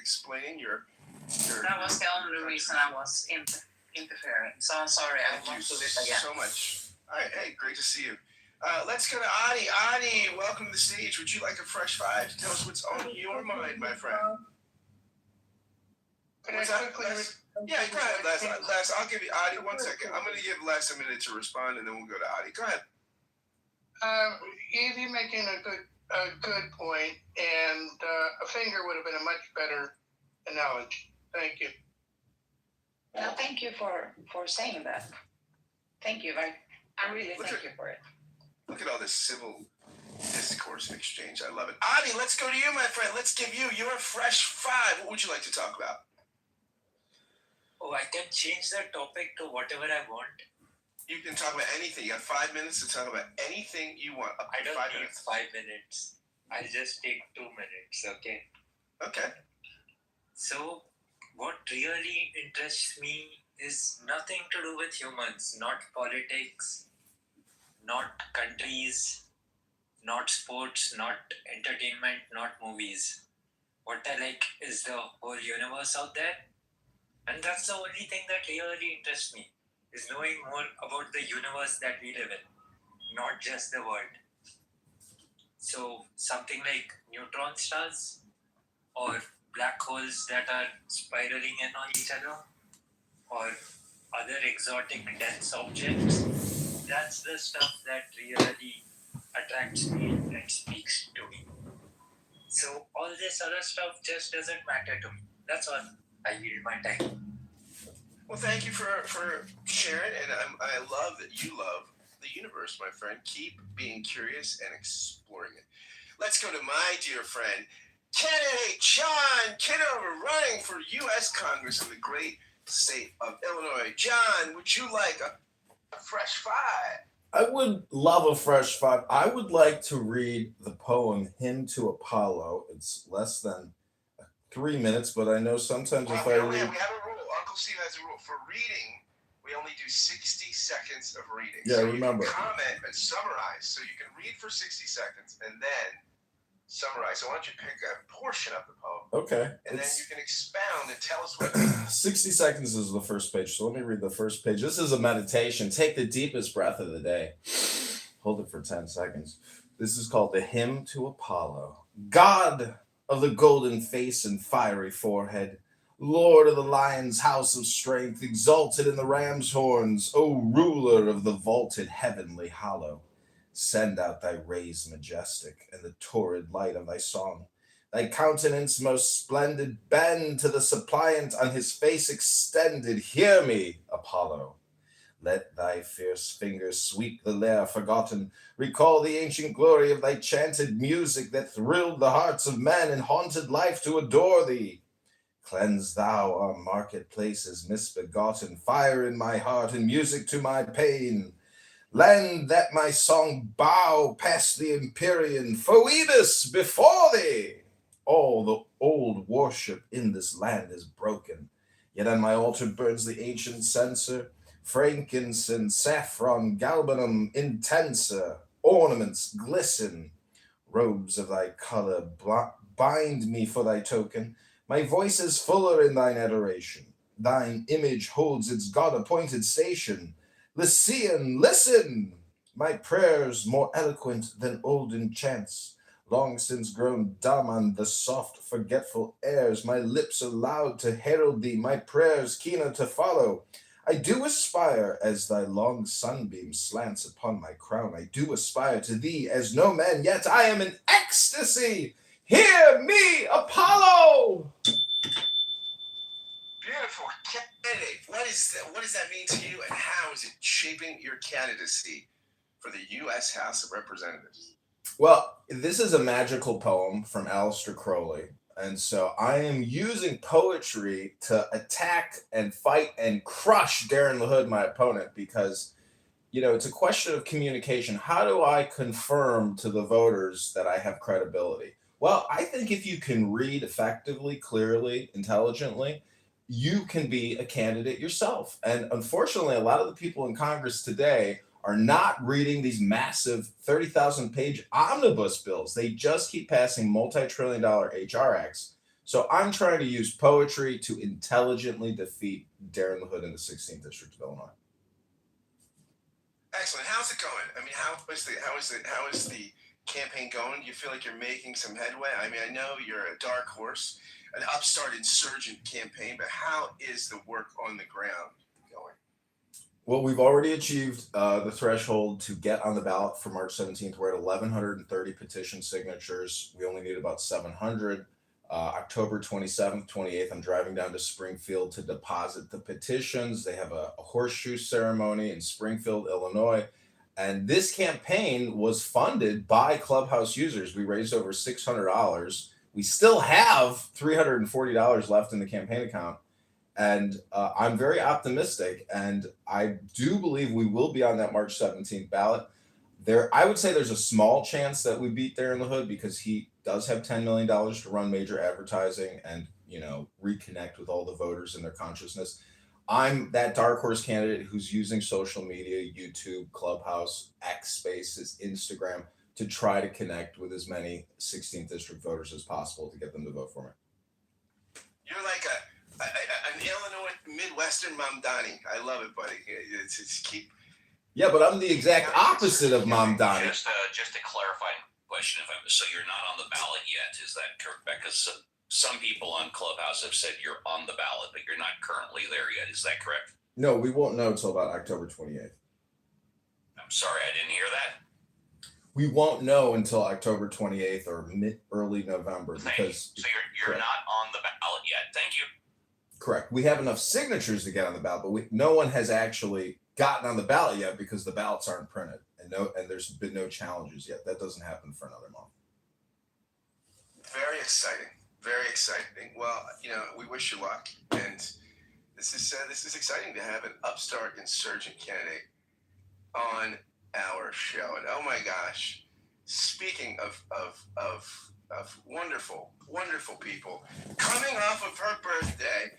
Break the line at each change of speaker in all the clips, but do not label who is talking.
explaining your.
That was the only reason I was interfering. So I'm sorry. I won't do this again.
So much. All right, hey, great to see you. Let's go to Adi. Adi, welcome to the stage. Would you like a fresh five? Tell us what's on your mind, my friend.
Can I quickly?
Yeah, go ahead, Les. I'll give you Adi 1 second. I'm going to give Les a minute to respond, and then we'll go to Adi. Go ahead.
Evie making a good point, and a finger would have been a much better analogy. Thank you.
No, thank you for saying that. Thank you. I really thank you for it.
Look at all this civil discourse and exchange. I love it. Adi, let's go to you, my friend. Let's give you your fresh five. What would you like to talk about?
Oh, I can change the topic to whatever I want.
You can talk about anything. You have 5 minutes to talk about anything you want.
I don't need 5 minutes. I'll just take 2 minutes, okay?
Okay.
So, what really interests me is nothing to do with humans, not politics, not countries, not sports, not entertainment, not movies. What I like is the whole universe out there. And that's the only thing that really interests me, is knowing more about the universe that we live in, not just the world. So something like neutron stars or black holes that are spiraling in on each other or other exotic dense objects, that's the stuff that really attracts me and speaks to me. So all this other stuff just doesn't matter to me. That's all. I yield my time.
Well, thank you for sharing, and I love that you love the universe, my friend. Keep being curious and exploring it. Let's go to my dear friend, candidate John Kitover, running for U.S. Congress in the great state of Illinois. John, would you like a fresh five?
I would love a fresh five. I would like to read the poem Hymn to Apollo. It's less than 3 minutes, but I know sometimes if I read...
We have a rule. Uncle Steve has a rule. For reading, we only do 60 seconds of reading.
Yeah,
so
remember.
You can comment and summarize. So you can read for 60 seconds and then summarize. So why don't you pick a portion of the poem?
Okay.
And then you can expound and tell us what...
60 seconds is the first page, so let me read the first page. This is a meditation. Take the deepest breath of the day. Hold it for 10 seconds. This is called the Hymn to Apollo. God of the golden face and fiery forehead, Lord of the lion's house of strength, exalted in the ram's horns, O ruler of the vaulted heavenly hollow, send out thy rays majestic and the torrid light of thy song. Thy countenance most splendid, bend to the suppliant on his face extended. Hear me, Apollo. Let thy fierce fingers sweep the lair forgotten. Recall the ancient glory of thy chanted music that thrilled the hearts of men and haunted life to adore thee. Cleanse thou our marketplaces misbegotten, fire in my heart and music to my pain. Lend that my song bow past the empyrean, Phoebus before thee. All the old worship in this land is broken, yet on my altar burns the ancient censer, frankincense, saffron, galbanum intensa, ornaments glisten, robes of thy color bind me for thy token. My voice is fuller in thine adoration. Thine image holds its God-appointed station. Lycian, listen! My prayers more eloquent than olden chants, long since grown dumb on the soft, forgetful airs. My lips are loud to herald thee, my prayers keener to follow. I do aspire as thy long sunbeam slants upon my crown. I do aspire to thee as no man, yet I am in ecstasy. Hear me, Apollo!
Beautiful candidate. What does that mean to you, and how is it shaping your candidacy for the U.S. House of Representatives?
Well, this is a magical poem from Aleister Crowley. And so I am using poetry to attack and fight and crush Darren LaHood, my opponent, because, you know, it's a question of communication. How do I confirm to the voters that I have credibility? Well, I think if you can read effectively, clearly, intelligently, you can be a candidate yourself. And unfortunately, a lot of the people in Congress today are not reading these massive 30,000 page omnibus bills. They just keep passing multi-trillion-dollar HR acts. So I'm trying to use poetry to intelligently defeat Darren LaHood in the 16th District of Illinois.
Excellent. How's it going? I mean, how is the campaign going? Do you feel like you're making some headway? I mean, I know you're a dark horse, an upstart insurgent campaign, but how is the work on the ground going?
Well, we've already achieved the threshold to get on the ballot for March 17th. We're at 1,130 petition signatures. We only need about 700. October 27th, 28th, I'm driving down to Springfield to deposit the petitions. They have a horseshoe ceremony in Springfield, Illinois. And this campaign was funded by Clubhouse users. We raised over $600. We still have $340 left in the campaign account. And I'm very optimistic. And I do believe we will be on that March 17th ballot. I would say there's a small chance that we beat Darren LaHood because he does have $10 million to run major advertising and, reconnect with all the voters in their consciousness. I'm that dark horse candidate who's using social media, YouTube, Clubhouse, X Spaces, Instagram to try to connect with as many 16th District voters as possible to get them to vote for me.
You're like an Illinois Midwestern Mamdani. I love it, buddy. It's keep.
Yeah, but I'm the exact opposite of Mamdani.
Just a clarifying question, so you're not on the ballot yet, is that correct? Because some people on Clubhouse have said you're on the ballot, but you're not currently there yet. Is that correct?
No, we won't know until about October 28th.
I'm sorry, I didn't hear that.
We won't know until October 28th or early November because.
So you're not on the ballot yet. Thank you.
Correct. We have enough signatures to get on the ballot, but no one has actually gotten on the ballot yet because the ballots aren't printed and there's been no challenges yet. That doesn't happen for another month.
Very exciting. Very exciting. Well, we wish you luck, and this is exciting to have an upstart insurgent candidate on our show. And oh my gosh, speaking of wonderful, wonderful people, coming off of her birthday,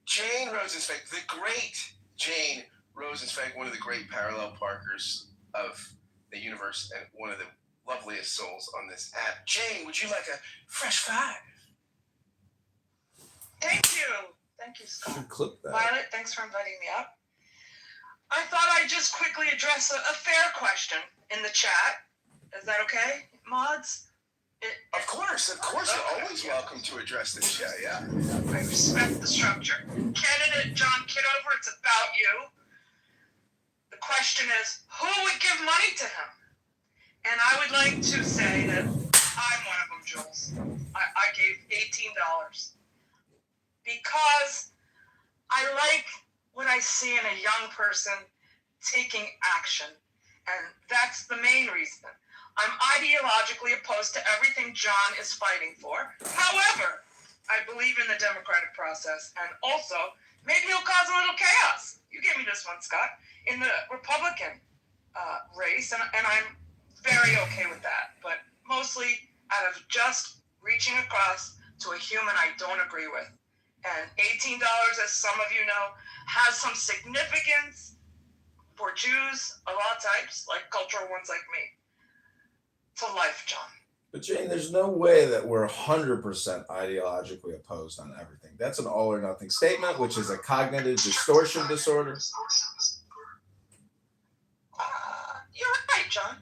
Jane Rosenzweig, the great Jane Rosenzweig, one of the great parallel parkers of the universe and one of the loveliest souls on this app. Jane, would you like a fresh five?
Thank you. Thank you, Scott.
Should clip that.
Violet, thanks for inviting me up. I thought I'd just quickly address a fair question in the chat. Is that okay, mods?
Of course. You're always welcome to address the chat, yeah.
I respect the structure. Candidate John Kitover, it's about you. The question is, who would give money to him? And I would like to say that I'm one of them, Jules. I gave $18 because I like what I see in a young person taking action. And that's the main reason. I'm ideologically opposed to everything John is fighting for. However, I believe in the democratic process. And also, maybe he'll cause a little chaos. You gave me this one, Scott, in the Republican race. And I'm very okay with that. But mostly out of just reaching across to a human I don't agree with. And $18, as some of you know, has some significance for Jews of all types, like cultural ones like me. To life, John.
But Jane, there's no way that we're 100% ideologically opposed on everything. That's an all or nothing statement, which is a cognitive distortion disorder.
You're right, John.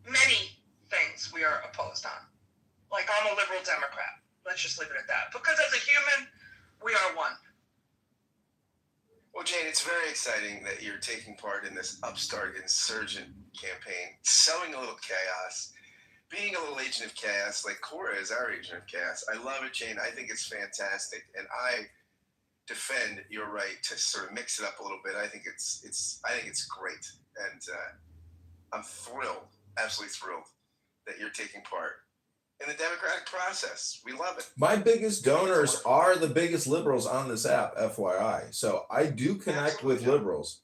Many things we are opposed on. Like, I'm a liberal Democrat. Let's just leave it at that. Because as a human, we are one.
Well, Jane, it's very exciting that you're taking part in this upstart insurgent campaign, sowing a little chaos, being a little agent of chaos, like Cora is our agent of chaos. I love it, Jane. I think it's fantastic, and I defend your right to sort of mix it up a little bit. I think it's great, and I'm thrilled, absolutely thrilled, that you're taking part in the democratic process. We love it.
My biggest donors are the biggest liberals on this app, FYI. So I do connect with liberals.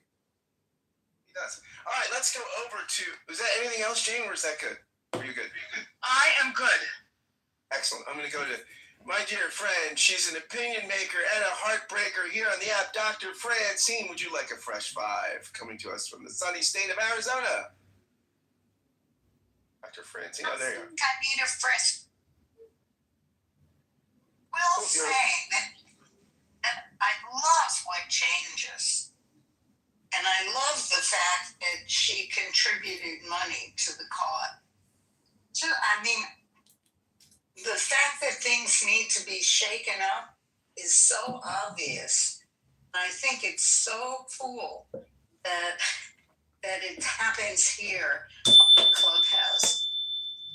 He does. All right, let's go over to, is that anything else, Jane, or is that good? Are you good?
I am good.
Excellent. I'm going to go to my dear friend. She's an opinion maker and a heartbreaker here on the app, Dr. Francine. Would you like a fresh five? Coming to us from the sunny state of Arizona. Dr. Francine. Oh, there you go.
I need a fresh. will say that I love what changes. And I love the fact that she contributed money to the cause. So, I mean, the fact that things need to be shaken up is so obvious. I think it's so cool that it happens here on the Clubhouse.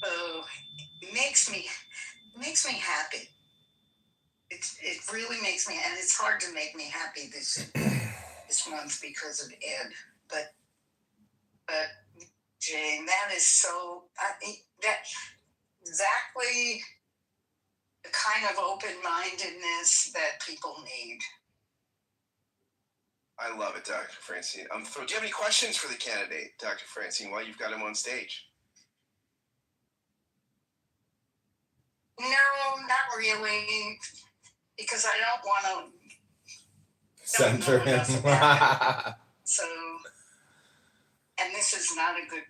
So it makes me happy. It really makes me, and it's hard to make me happy this month because of Ed. But Jane, that is so that exactly the kind of open-mindedness that people need.
I love it, Dr. Francine. I'm thrilled. Do you have any questions for the candidate, Dr. Francine, while you've got him on stage?
No, not really, because I don't want to
Center him.
So, and this is not a good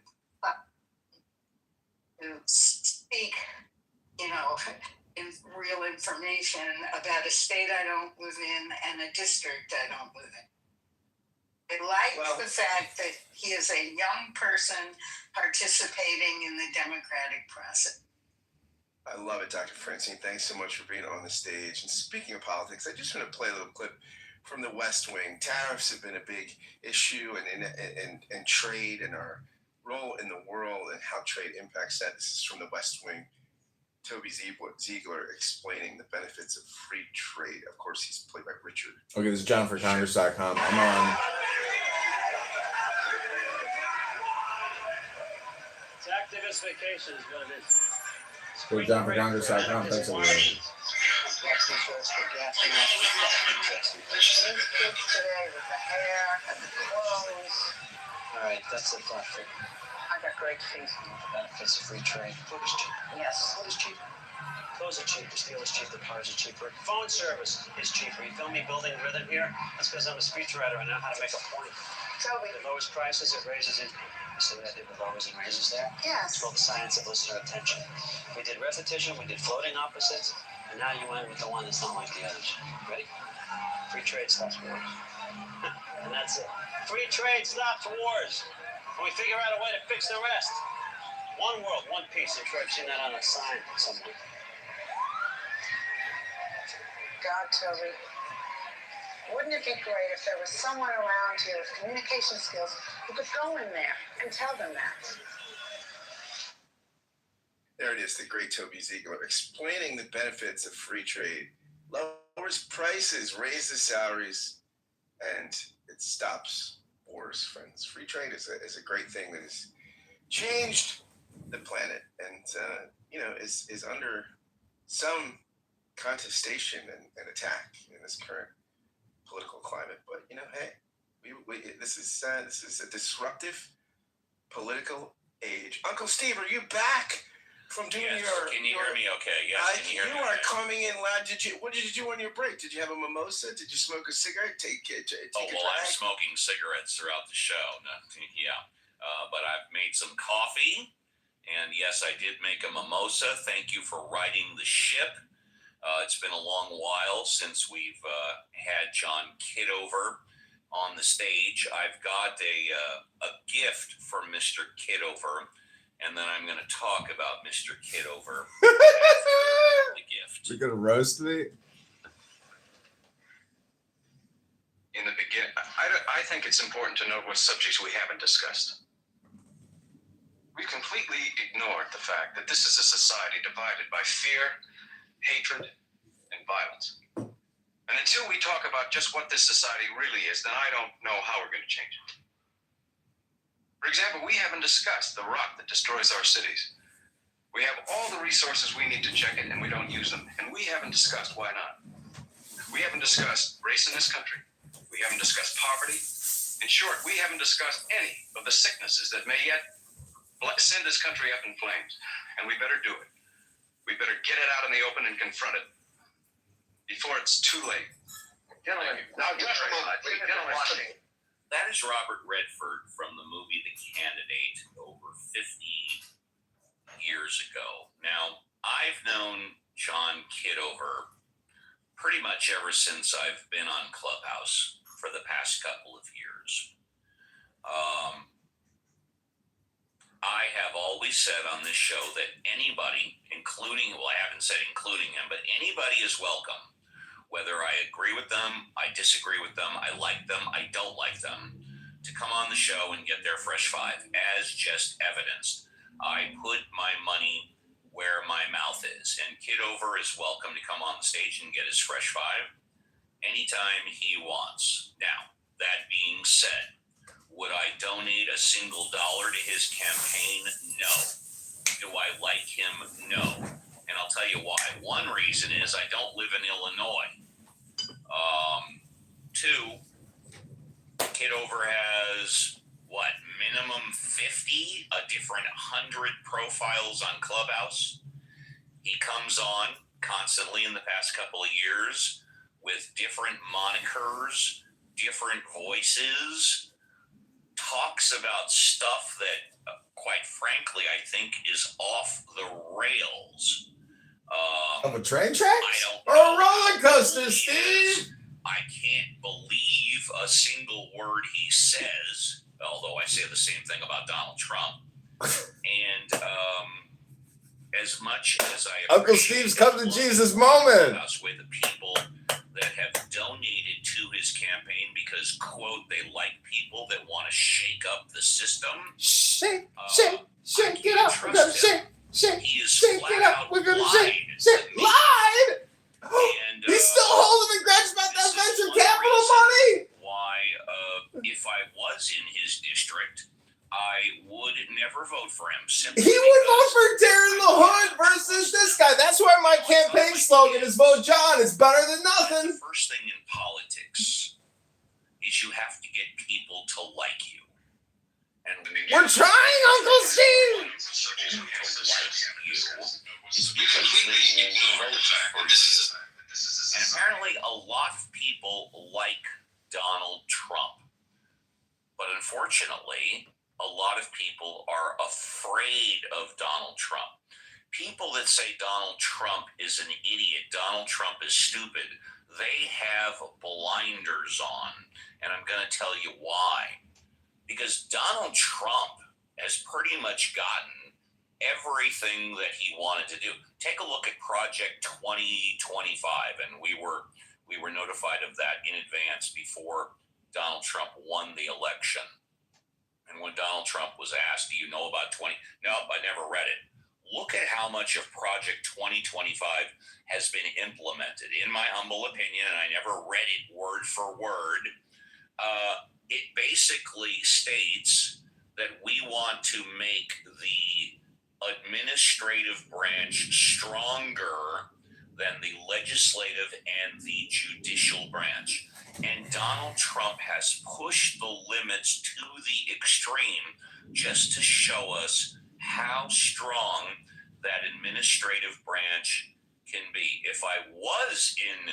to speak, in real information about a state I don't live in and a district I don't live in. I like the fact that he is a young person participating in the democratic process.
I love it, Dr. Francine. Thanks so much for being on the stage. And speaking of politics, I just want to play a little clip from the West Wing. Tariffs have been a big issue, and trade and our role in the world and how trade impacts that. This is from the West Wing. Toby Ziegler explaining the benefits of free trade. Of course, he's played by Richard.
Okay, this is JohnForCongress.com. I'm on.
It's activist vacation is what it is.
Go to JohnForCongress.com. Thanks, everybody.
All right, that's the platform.
I got great fees.
Benefits of free trade. Food is cheap.
Yes.
What is cheap? Clothes are cheaper, steel is cheaper, cars are cheaper. Phone service is cheaper. You feel me building rhythm here? That's because I'm a speechwriter and I know how to make a point.
Toby.
It lowers prices, it raises income. You see what I did with lowers and raises there?
Yes.
It's called the science of listener attention. We did repetition, we did floating opposites, and now you went with the one that's not like the others. Ready? Free trade stops wars. And that's it. Free trade stops wars. And we figure out a way to fix the rest. One world, one peace. I'm sure I've seen that on a sign somewhere.
God, Toby. Wouldn't it be great if there was someone around here with communication skills who could go in there and tell them that?
There it is, the great Toby Ziegler explaining the benefits of free trade. Lowers prices, raises salaries, and it stops wars, friends. Free trade is a great thing that has changed the planet and, is under some contestation and attack in this current political climate. But, hey, this is a disruptive political age. Uncle Steve, are you back from doing your...
Can you hear me okay? Yes, can you hear me
are
okay?
coming in loud. What did you do on your break? Did you have a mimosa? Did you smoke a cigarette? Take a drag?
I'm smoking cigarettes throughout the show. No, yeah. But I've made some coffee. And yes, I did make a mimosa. Thank you for riding the ship. It's been a long while since we've had John Kitover on the stage. I've got a gift for Mr. Kitover, and then I'm going to talk about Mr. Kitover after the gift.
You're going to roast me?
In the beginning, I think it's important to note what subjects we haven't discussed. We completely ignored the fact that this is a society divided by fear, hatred, and violence. And until we talk about just what this society really is, then I don't know how we're going to change it. For example, we haven't discussed the rock that destroys our cities. We have all the resources we need to check it, and we don't use them. And we haven't discussed why not. We haven't discussed race in this country. We haven't discussed poverty. In short, we haven't discussed any of the sicknesses that may yet send this country up in flames. And we better do it. We better get it out in the open and confront it before it's too late.
Gentlemen, now just a moment. Gentlemen,
That is Robert Redford from the movie The Candidate over 50 years ago. Now, I've known John Kitover pretty much ever since I've been on Clubhouse for the past couple of years. I have always said on this show that anybody, including, well, I haven't said including him, but anybody is welcome. Whether I agree with them, I disagree with them, I like them, I don't like them, to come on the show and get their fresh five, as just evidenced. I put my money where my mouth is, and Kitover is welcome to come on the stage and get his fresh five anytime he wants. Now, that being said, would I donate a single dollar to his campaign? No. Do I like him? No. And I'll tell you why. One reason is I don't live in Illinois. Two, Kitover has, minimum 50, a different 100 profiles on Clubhouse. He comes on constantly in the past couple of years with different monikers, different voices, talks about stuff that, quite frankly, I think is off the rails.
Of a train track?
I don't
or
know
a roller coaster,
who he
Steve?
is. I can't believe a single word he says, although I say the same thing about Donald Trump. And as much as I
Uncle Steve's come to Jesus moment.
with the people that have donated to his campaign because, quote, they like people that want to shake up the system.
Shake
it
up. We're gonna shake it up. We're gonna shake. Lied!
And
He's still holding a grudge about that venture capital money?
Why, if I was in his district, I would never vote for him. Simply
He would vote for Darren LaHood versus this guy. That's why my campaign slogan is Vote John. It's better than nothing.
The first thing in politics is you have to get people to like you. And
We're trying, Uncle Steve.
People to like you is because they will vote for you. And apparently a lot of people like Donald Trump. But unfortunately, a lot of people are afraid of Donald Trump. People that say Donald Trump is an idiot, Donald Trump is stupid, they have blinders on. And I'm going to tell you why. Because Donald Trump has pretty much gotten everything that he wanted to do. Take a look at Project 2025, and we were notified of that in advance before Donald Trump won the election. And when Donald Trump was asked, do you know about Nope, I never read it. Look at how much of Project 2025 has been implemented. In my humble opinion, and I never read it word for word, it basically states that we want to make the administrative branch stronger than the legislative and the judicial branch. And Donald Trump has pushed the limits to the extreme just to show us how strong that administrative branch can be. If I was in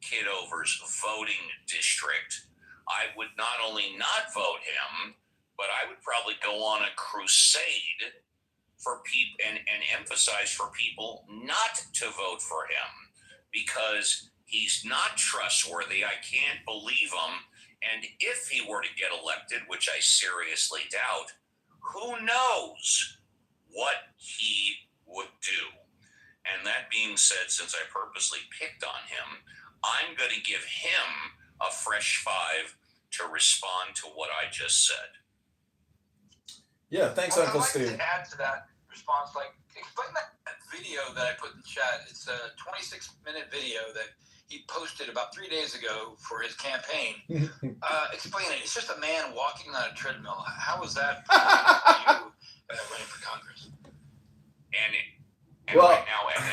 Kitover's voting district, I would not only not vote him, but I would probably go on a crusade for people and emphasize for people not to vote for him because he's not trustworthy. I can't believe him. And if he were to get elected, which I seriously doubt, who knows what he would do. And that being said, since I purposely picked on him, I'm going to give him a fresh five to respond to what I just said.
Yeah, thanks,
Well,
Uncle
I'd like
Steve.
to add to that response, explain that video that I put in the chat. It's a 26-minute video that he posted about 3 days ago for his campaign. Explain it. It's just a man walking on a treadmill. How was that for you running for Congress?
And well, right now, and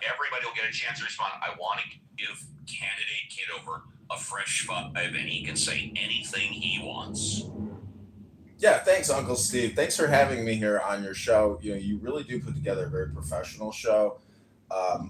everybody will get a chance to respond. I want to give candidate Kitover a fresh five, and he can say anything he wants.
Yeah, thanks, Uncle Steve. Thanks for having me here on your show. You know, you really do put together a very professional show.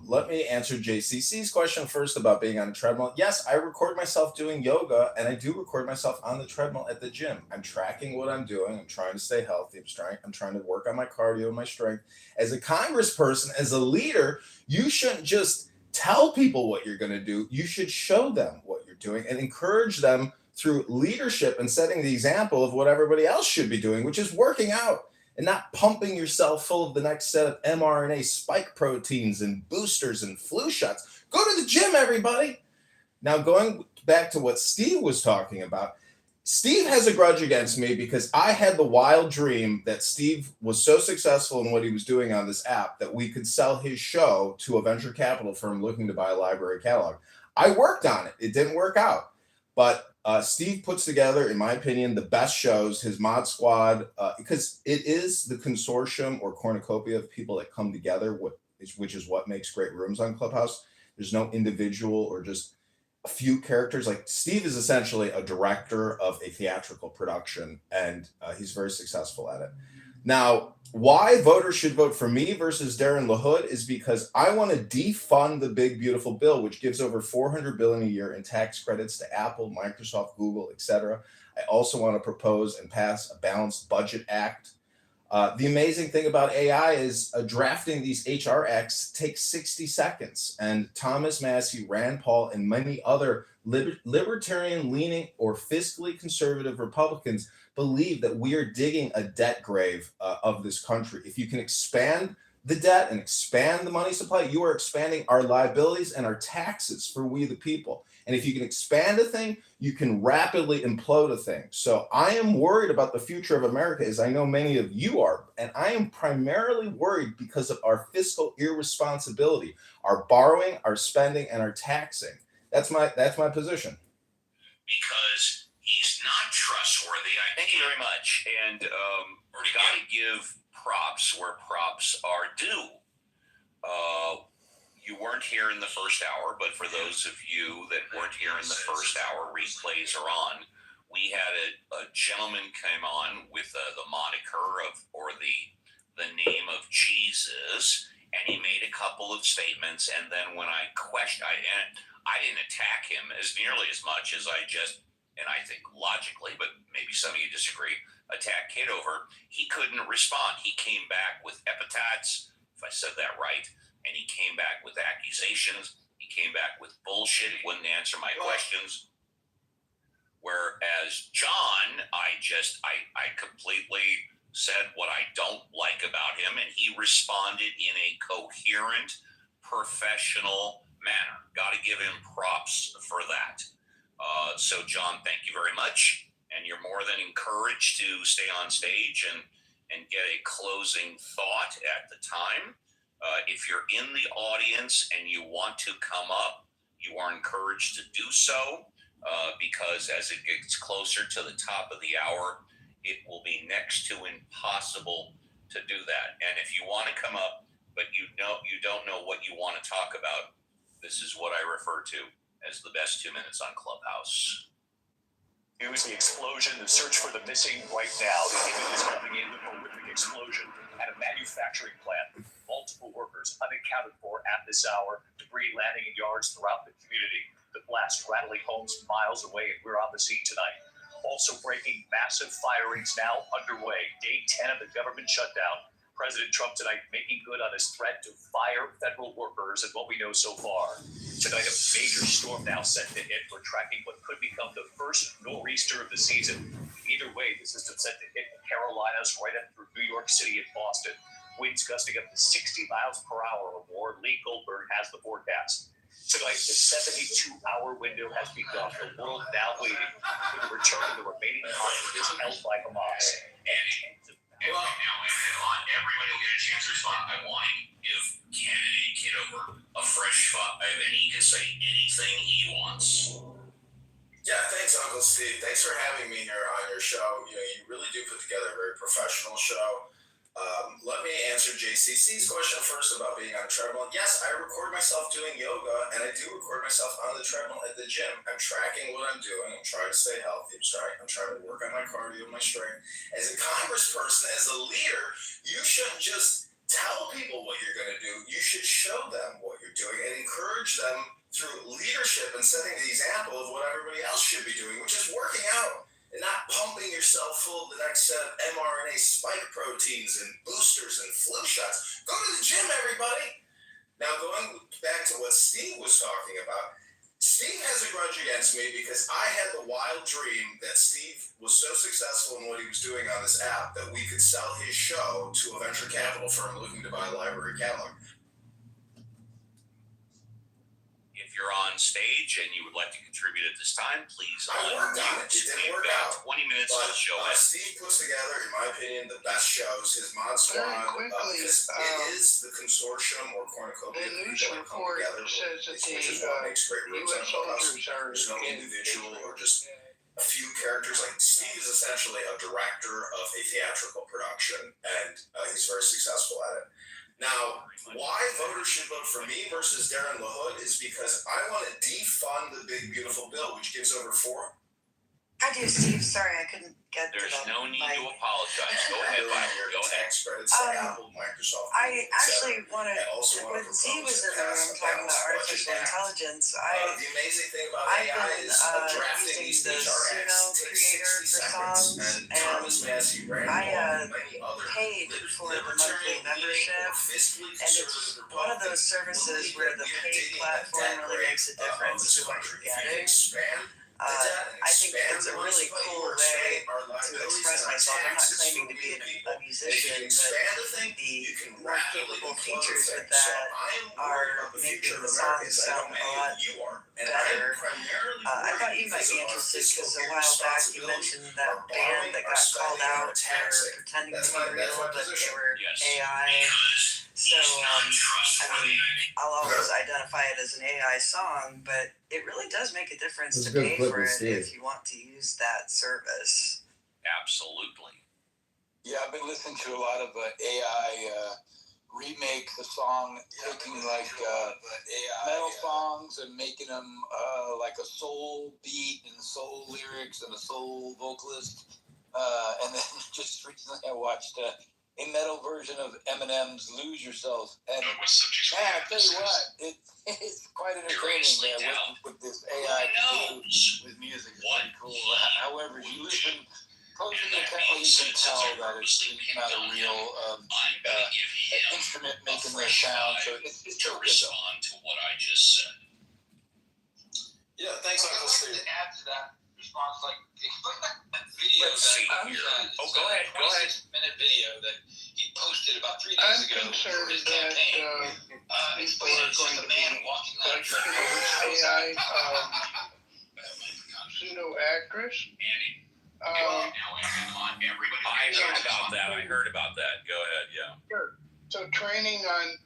Let me answer JCC's question first about being on a treadmill. Yes, I record myself doing yoga, and I do record myself on the treadmill at the gym. I'm tracking what I'm doing. I'm trying to stay healthy. I'm trying to work on my cardio and my strength. As a congressperson, as a leader, you shouldn't just tell people what you're going to do. You should show them what you're doing and encourage them through leadership and setting the example of what everybody else should be doing, which is working out and not pumping yourself full of the next set of mRNA spike proteins and boosters and flu shots. Go to the gym, everybody. Now, going back to what Steve was talking about, Steve has a grudge against me because I had the wild dream that Steve was so successful in what he was doing on this app that we could sell his show to a venture capital firm looking to buy a library catalog. I worked on it. It didn't work out. But Steve puts together, in my opinion, the best shows, his mod squad, because it is the consortium or cornucopia of people that come together, which is what makes great rooms on Clubhouse. There's no individual or just a few characters. Like Steve is essentially a director of a theatrical production, and he's very successful at it. Now, why voters should vote for me versus Darren LaHood is because I want to defund the big beautiful bill, which gives over $400 billion a year in tax credits to Apple, Microsoft, Google, etc. I also want to propose and pass a balanced budget act. The amazing thing about AI is drafting these HR acts takes 60 seconds. And Thomas Massey, Rand Paul, and many other libertarian-leaning or fiscally conservative Republicans believe that we are digging a debt grave of this country. If you can expand the debt and expand the money supply, you are expanding our liabilities and our taxes for we the people. And if you can expand a thing, you can rapidly implode a thing. So I am worried about the future of America, as I know many of you are. And I am primarily worried because of our fiscal irresponsibility, our borrowing, our spending, and our taxing. That's my position.
Because he's not trustworthy. Thank you very much. And we got to give props where props are due. You weren't here in the first hour, but for those of you that weren't here in the first hour, replays are on. We had a gentleman came on with the moniker of, or the name of Jesus, and he made a couple of statements. And then when I questioned, I didn't attack him as nearly as much as I just, and I think logically, but maybe some of you disagree, attack Kitover. He couldn't respond. He came back with epithets, if I said that right, and he came back with accusations. He came back with bullshit. He wouldn't answer my questions. Whereas John, I completely said what I don't like about him, and he responded in a coherent, professional manner. Got to give him props for that. So John, thank you very much. And you're more than encouraged to stay on stage and get a closing thought at the time. If you're in the audience and you want to come up, you are encouraged to do so because as it gets closer to the top of the hour, it will be next to impossible to do that. And if you want to come up, but you don't know what you want to talk about, this is what I refer to as the best 2 minutes on Clubhouse.
News the explosion, the search for the missing right now. The images coming in with a horrific explosion at a manufacturing plant. Multiple workers unaccounted for at this hour. Debris landing in yards throughout the community. The blast rattling homes miles away, and we're on the scene tonight. Also breaking, massive firings now underway. Day 10 of the government shutdown. President Trump tonight making good on his threat to fire federal workers and what we know so far. Tonight, a major storm now set to hit. We're tracking what could become the first nor'easter of the season. Either way, the system set to hit the Carolinas right up through New York City and Boston. Winds gusting up to 60 miles per hour or more. Lee Goldberg has the forecast. Tonight, the 72-hour window has begun. The world now waiting for the return of the remaining hostages held by Hamas.
And now, everybody will get a chance to respond. I want to give candidate Kitover a fresh 5, and he can say anything he wants.
Yeah, thanks, Uncle Steve. Thanks for having me here on your show. You really do put together a very professional show. Let me answer JCC's question first about being on a treadmill. Yes, I record myself doing yoga, and I do record myself on the treadmill at the gym. I'm tracking what I'm doing. I'm trying to stay healthy. I'm trying to work on my cardio, my strength. As a congressperson, as a leader, you shouldn't just tell people what you're going to do. You should show them what you're doing and encourage them through leadership and setting the example of what everybody else should be doing, which is working out. And not pumping yourself full of the next set of mRNA spike proteins and boosters and flu shots. Go to the gym, everybody. Now, going back to what Steve was talking about, Steve has a grudge against me because I had the wild dream that Steve was so successful in what he was doing on this app that we could sell his show to a venture capital firm looking to buy a library catalog.
If you're on stage and you would like to contribute at this time, please
I worked on it. It didn't
We've
work
got
out.
20 minutes
But
to the show.
Steve puts together, in my opinion, the best shows. His Mod
Very
Squad,
quickly,
because it is the consortium or cornucopia
the
of
news
people that come
report
together,
says that
which is what makes great rooms
U.S.
out of us.
soldiers are
There's no individual or just a few characters. Like Steve is essentially a director of a theatrical production, and he's very successful at it. Now, why voters should vote for me versus Darren LaHood is because I want to defund the big beautiful bill, which gives over
I do, Steve. Sorry, I couldn't get to
There's
the
no need
mic.
to apologize. Go ahead, Bible. Go ahead.
tax credits to Apple, Microsoft.
I actually wanted,
I also want to
when Z
propose
was
a
in the room
balanced
talking about
budget
artificial
act.
intelligence,
The amazing thing about
I've
AI
been
is drafting these
using the
HRX
Suno
takes
creator
60
for
seconds,
songs,
and Thomas Massey, Rand Paul, and many other
paid for the monthly
libertarian
membership,
or fiscally
and it's
conservative
one of those
Republicans
services
believe
where
that
the
we are
paid
digging a
platform
debt
really
grave
makes a
of
difference
this
to what
country.
you're
If you
getting.
expand
I think it's a really cool way to express myself. I'm not claiming to be a musician, but the more capable features with that are making the songs sound a lot better. I thought you might be interested because a while back you mentioned that band that got called out for pretending to be real, but they were AI. So, I mean, I'll always identify it as an AI song, but it really does make a difference to pay for it if you want to use that service.
Absolutely.
Yeah, I've been listening to a lot of AI remake the song, taking like metal songs and making them like a soul beat and soul lyrics and a soul vocalist. And then just recently I watched a metal version of Eminem's "Lose Yourself," and man, I tell you what, it's quite entertaining. With this AI with music, it's pretty cool. However, you listen closely intently, you can tell that it's not a real instrument making this sound. So it's still good.
Respond to what I just said.
Yeah, thanks, Uncle Steve.
To add to that response, like explain that video.
Let's see here. Oh, go ahead. Go ahead.
26-minute video that he posted about 3 days
I'm
ago for
concerned
his
that
campaign.
people are going to be like AI pseudo actress.
I heard about that. Go ahead. Yeah.
Sure. So training on,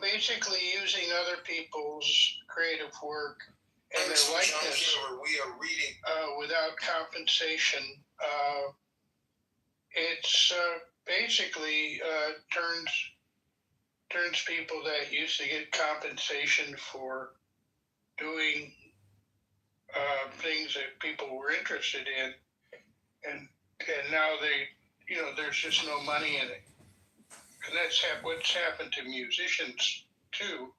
basically using other people's creative work and their likeness
we are reading
without compensation. It's basically turns people that used to get compensation for doing things that people were interested in, and now there's just no money in it. And that's what's happened to musicians too.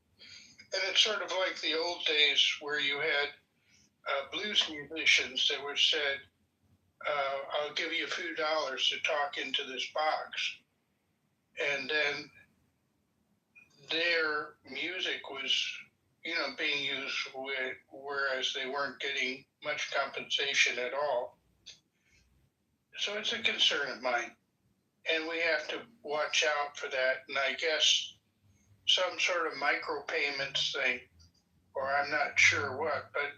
And it's sort of like the old days where you had blues musicians that were said, I'll give you a few dollars to talk into this box. And then their music was, being used whereas they weren't getting much compensation at all. So it's a concern of mine. And we have to watch out for that. And I guess some sort of micropayments thing, or I'm not sure what, but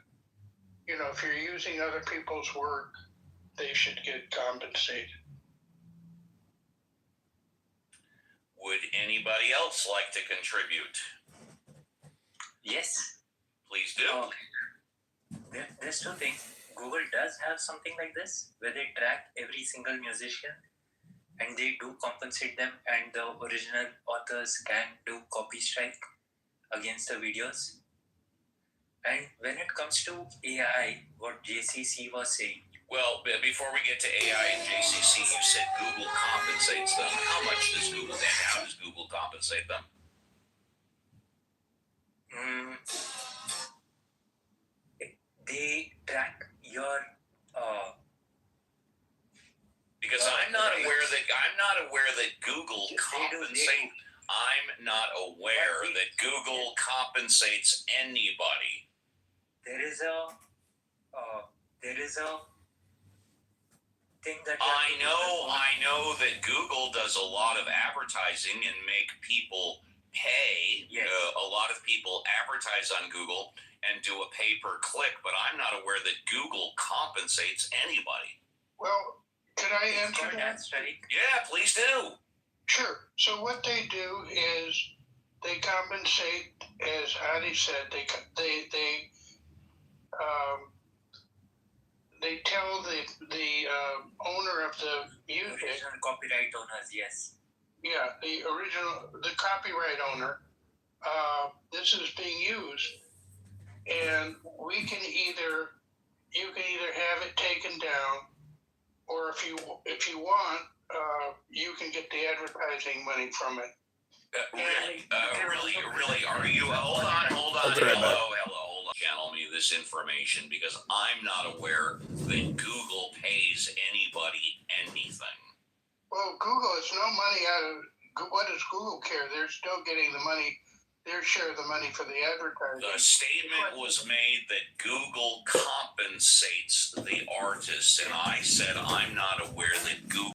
if you're using other people's work, they should get compensated.
Would anybody else like to contribute?
Yes.
Please do.
There's two things. Google does have something like this where they track every single musician and they do compensate them, and the original authors can do copy strike against the videos. And when it comes to AI, what JCC was saying.
Well, before we get to AI and JCC, you said Google compensates them. How much does Google then? How does Google compensate them?
They track your
because I'm not aware that Google compensate. I'm not aware that Google compensates anybody.
There is a thing that
I know that Google does a lot of advertising and make people pay.
Yes.
A lot of people advertise on Google and do a pay-per-click, but I'm not aware that Google compensates anybody.
Well, could I answer that?
That's right.
Yeah, please do.
Sure. So what they do is they compensate, as Adi said, they tell the owner of the music,
Original copyright owners, yes.
yeah, the copyright owner, this is being used, and you can either have it taken down, or if you want, you can get the advertising money from it.
Really, are you? Hold on.
I'll be right back.
Hello. Channel me this information because I'm not aware that Google pays anybody anything.
Well, Google is no money out of. What does Google care? They're still getting the money, their share of the money for the advertising.
The statement was made that Google compensates the artists, and I said I'm not aware that Google